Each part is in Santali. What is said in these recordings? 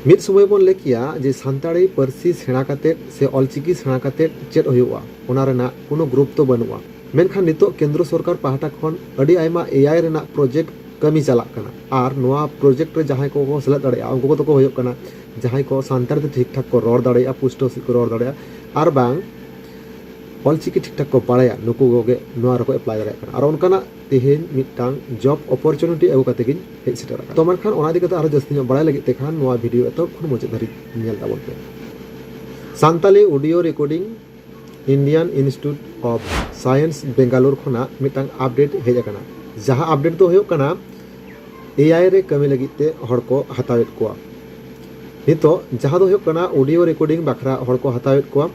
मिद समय बन लेकिया जे सानताड़ी पारसी सेणा काते से ऑलचिकी सेणा काते चेद होयुआ ओना रेना कोनो गुरुत्व बनुआ मेनखान नितो केंद्र सरकार पाहटा खन अडी आयमा एआई रेना प्रोजेक्ट कमी चलाक कना आर नोआ प्रोजेक्ट रे जहां को सेलेक्ट दाड़ेया उनको को तो होयुक कना जहां को सानताड़ी ते ठीक ठाक को रोड दाड़ेया पुष्टो से को रोड दाड़ेया आर बांग ऑलचिकी ठीक ठाक को बाड़ाया नुकु गोगे नोआ रको अप्लाई दाड़ेया कना आर उनकाना तेहेन मिटांग जॉब अपॉर्चुनिटी अगु काते गिन हेज सेटर तो मेनखान ओना दिकते आरो जस्ती बाड़ाय लगित ते खान नोआ वीडियो एतो खन मुचाद धरि नेल ताबन पे Santali audio recording Indian institute of science Bengaluru खना मिटांग अपडेट हेज अकना जहां अपडेट तो होयो कना एआई रे कमी लगिते हड़ को हतावेत कोआ नितो जहां दो होयो कना ऑडियो रिकॉर्डिंग बखरा हड़ को हतावेत कोआ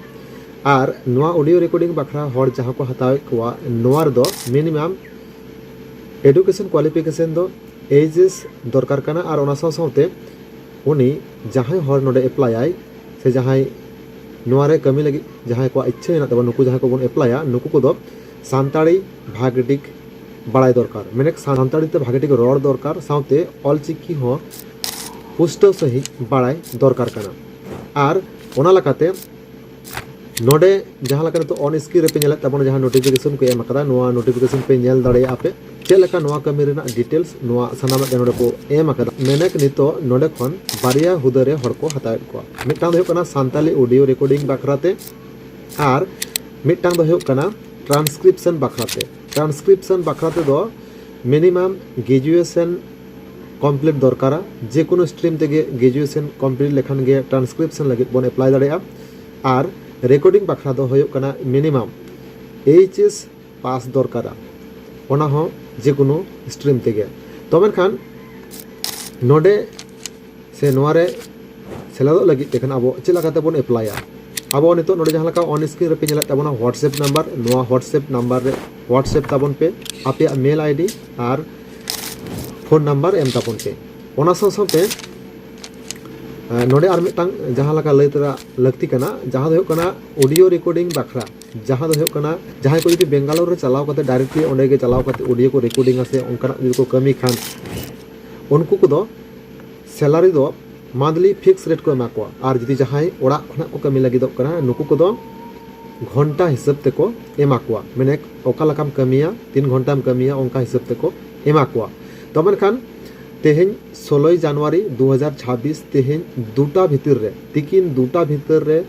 आर नोआ ऑडियो रिकॉर्डिंग बखरा हड़ जहां को हतावेत कोआ नोआर दो मिनिमम एडुकेशन क्वालिफिकेशन दो एजेस दरकार कना आर ओना साव सावते उनी जहां हड़ नोडे अप्लाई आय से जहां नोआरे कमी लगी जहां को इच्छा हेना तबा नुकु जहां को बन अप्लाया नुकु को दो सानताड़ी भागटिक बाड़ाय दरकार मेने सानताड़ी ते भागटिक रोड दरकार सावते ऑलचिकी हो पुष्टो सही बाड़ाय दरकार कना आर ओना लकाते नोडे जहां लका तो ऑन स्क्रीन रे पे नेला तबन जहां नोटिफिकेशन को एम कदा नोआ नोटिफिकेशन पे नेल दाड़ेया आपे चेक लका नोआ कमी रेना डिटेल्स नोआ सनाम नोडे को एम कदा मेनेक नितो नोडे खन बारिया हुदरे हड़ को हतावेत को मिटांग दो कना सानताली ऑडियो रिकॉर्डिंग बखराते आर मिटांग दो कना ट्रांसक्रिप्शन बखराते दो मिनिमम ग्रेजुएशन कमप्लीट दरकारा जे कोनो स्ट्रीम तेगे ग्रेजुएशन कमप्लीट लेखान गे ट्रांसक्रिप्शन लगे बन अप्लाई दाड़ेया आर रिकॉर्डिंग बखरा दो होयो कना मिनिमम एचएस पास दरकारा ओना हो जे कोनो स्ट्रीम तेगे तो मेनखान नोडे से नोआरे सेलेदो लगी तेखान अब चेलाकाते बन अप्लाया अब नितो नोडे जहां लका ऑन स्क्रीन रे पे नेला तबना व्हाट्सएप नंबर नोआ व्हाट्सएप नंबर रे व्हाट्सएप ताबन पे आपे मेल आईडी आर फोन नंबर एम ताबन पे ओना साथे नोडे आर मिटांग जहां लका लय तरा लगती कना जहां दो कना ऑडियो रिकॉर्डिंग बखरा जहां दो कना जहां को जदि बेंगालुरु रे चलाव कते डायरेक्टली ओंडे गे चलाव कते ऑडियो को रिकॉर्डिंग आसे उनका जदि को कमी खान उनको को दो सैलरी दो मंथली फिक्स रेट को एमा को आर जदि जहां ओड़ा खना को कमी लगी दो कना नुकु को दो घंटा हिसाब ते को एमा को माने ओका लकाम कमिया 3 घंटा में कमिया उनका हिसाब ते को एमा को तो मेनखान तेहेन 16 जनवरी 2026 तेहेन दुटा भीतर रे तिकिन दुटा भीतर रे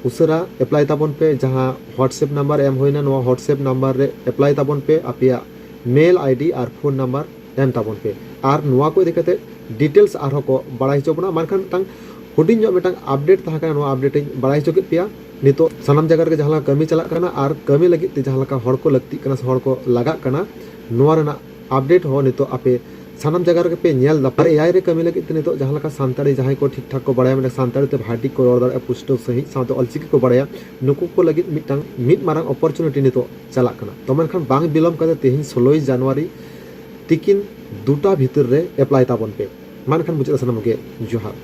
उसरा अप्लाई ताबन पे जहां व्हाट्सएप नंबर एम होइना नो व्हाट्सएप नंबर रे अप्लाई ताबन पे आपिया मेल आईडी और फोन नंबर एम ताबन पे आर नोआ को दिकते डिटेल्स आरो को बड़ाई चोबना मानखान तंग हुडिन जो मिटांग अपडेट ताहा का नो अपडेट बड़ाई चोके पिया नितो सनम जगह रे जहां कमी चला कना आर कमी लगी ते जहां का हड़ को लगती कना हड़ को लगा कना नोआ रेना अपडेट हो नितो आपे सानम जगह रे पे नेल दा पर एआई रे कमी लगी ते नितो जहां लका सानताड़ी जहां को ठीक ठाक को बड़ाया माने सानताड़ी ते भाटी को रोड दाड़े पुष्टो सही साथे ऑलचिकी को बड़ाया नुकु को लगी मिटांग मिट मारंग अपॉर्चुनिटी नितो चला कना तो मेनखान बांग बिलम कते तेहिन 16 जनवरी तिकिन दुटा भीतर रे अप्लाई ताबन पे मानखान मुचाद सनम के जोहार।